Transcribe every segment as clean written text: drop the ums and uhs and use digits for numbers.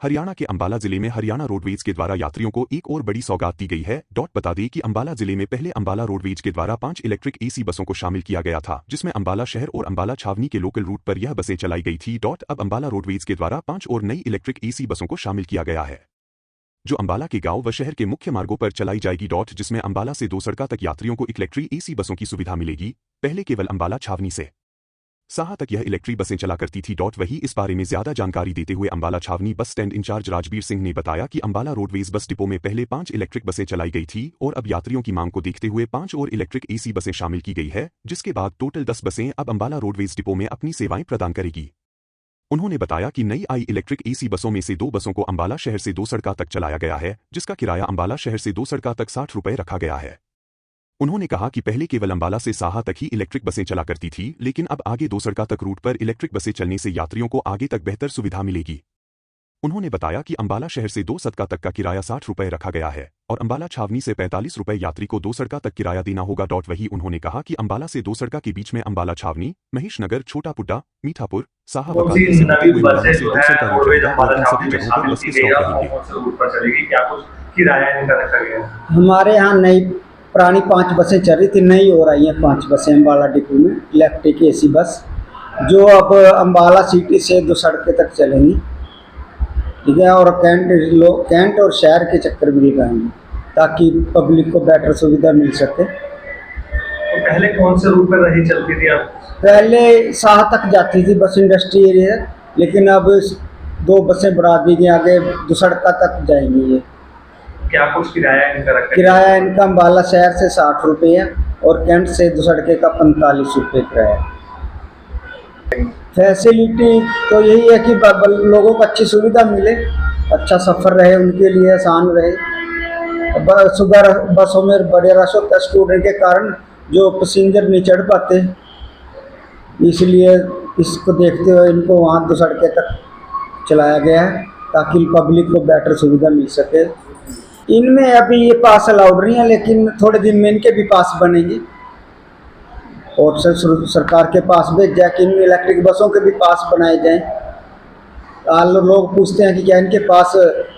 हरियाणा के अंबाला जिले में हरियाणा रोडवेज के द्वारा यात्रियों को एक और बड़ी सौगात दी गई है। बता दें कि अंबाला जिले में पहले अंबाला रोडवेज के द्वारा 5 इलेक्ट्रिक एसी बसों को शामिल किया गया था, जिसमें अंबाला शहर और अंबाला छावनी के लोकल रूट पर यह बसें चलाई गई थी। अब अंबाला रोडवेज के द्वारा 5 और नई इलेक्ट्रिक एसी बसों को शामिल किया गया है, जो अंबाला के गांव व शहर के मुख्य मार्गों पर चलाई जाएगी। जिसमें अंबाला से 2 सड़का तक यात्रियों को इलेक्ट्रिक एसी बसों की सुविधा मिलेगी। पहले केवल अंबाला छावनी से साहा तक यह इलेक्ट्रिक बसें चला करती थी। वही इस बारे में ज्यादा जानकारी देते हुए अंबाला छावनी bus stand incharge Rajbir Singh ने बताया कि अंबाला रोडवेज बस डिपो में पहले 5 इलेक्ट्रिक बसें चलाई गई थी और अब यात्रियों की मांग को देखते हुए 5 और इलेक्ट्रिक एसी बसें शामिल की गई है, जिसके बाद टोटल 10 बसें अब अंबाला रोडवेज डिपो में अपनी सेवाएं प्रदान करेगी। उन्होंने बताया कि नई आई इलेक्ट्रिक एसी बसों में से 2 बसों को अंबाला शहर से 2 सड़का तक चलाया गया है, जिसका किराया अंबाला शहर से 2 सड़का तक 60 रुपये रखा गया है। उन्होंने कहा कि पहले केवल अंबाला से साहा तक ही इलेक्ट्रिक बसें चला करती थी, लेकिन अब आगे 2 सड़का तक रूट पर इलेक्ट्रिक बसें चलने से यात्रियों को आगे तक बेहतर सुविधा मिलेगी। उन्होंने बताया कि अंबाला शहर से 2 सड़का तक का किराया 60 रुपये रखा गया है और अंबाला छावनी से 45 रुपये यात्री को 2 सड़का तक किराया देना होगा। वही उन्होंने कहा कि अंबाला से 2 सड़का के बीच में अंबाला छावनी, महेश नगर, छोटा पुड्डा, मीठापुर, साहा सभी जगहों पर चलेगी। हमारे यहाँ नई पुरानी 5 बसें चल रही थी, नई और आई हैं 5 बसें अंबाला डिपो में इलेक्ट्रिक एसी बस, जो अब अंबाला सिटी से 2 सड़कें तक चलेंगी, ठीक है। और कैंट और शहर के चक्कर भी लगाएंगे ताकि पब्लिक को बेटर सुविधा मिल सके। तो पहले कौन से रूट पर रही चलती थी आप? पहले साहा तक जाती थी बस इंडस्ट्री एरिया, लेकिन अब 2 बसें बढ़ा दी गई, आगे 2 सड़का तक जाएंगी। ये क्या कुछ किराया इनका रखा है? किराया इनका अंबाला शहर से 60 रुपये है और कैंट से 2 सड़के का 45 रुपये किराया। फैसिलिटी तो यही है कि लोगों को अच्छी सुविधा मिले, अच्छा सफ़र रहे, उनके लिए आसान रहे। सुबह बसों में बड़े रश होता है स्टूडेंट के कारण, जो पैसेंजर नहीं चढ़ पाते, इसलिए इसको देखते हुए इनको वहाँ 2 सड़कें तक चलाया गया है ताकि पब्लिक को बेटर सुविधा मिल सके। इनमें अभी ये पास अलाउड नहीं है, लेकिन थोड़े दिन में इनके भी पास बनेंगे और सरकार के पास भेज जाए कि इन इलेक्ट्रिक बसों के भी पास बनाए जाएं। लोग पूछते हैं कि क्या इनके पास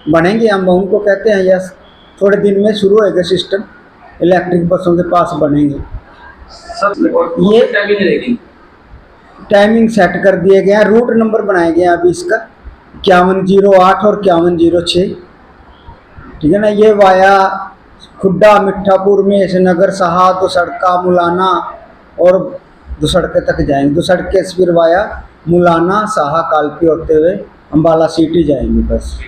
बनेंगे, हम उनको कहते हैं यस, थोड़े दिन में शुरू होगा सिस्टम, इलेक्ट्रिक बसों के पास बनेंगे। ये टाइमिंग सेट कर दिए गए हैं, रूट नंबर बनाए गए हैं अभी इसका 5108 और 5106, ठीक है ना। ये वाया खुड्डा, मिठापुर, महेश नगर, साहा, 2 सड़का, मुलाना और 2 सड़के तक जाएंगे। 2 सड़कें फिर वाया मुलाना, साहा, कालपी होते हुए अंबाला सिटी जाएंगे बस।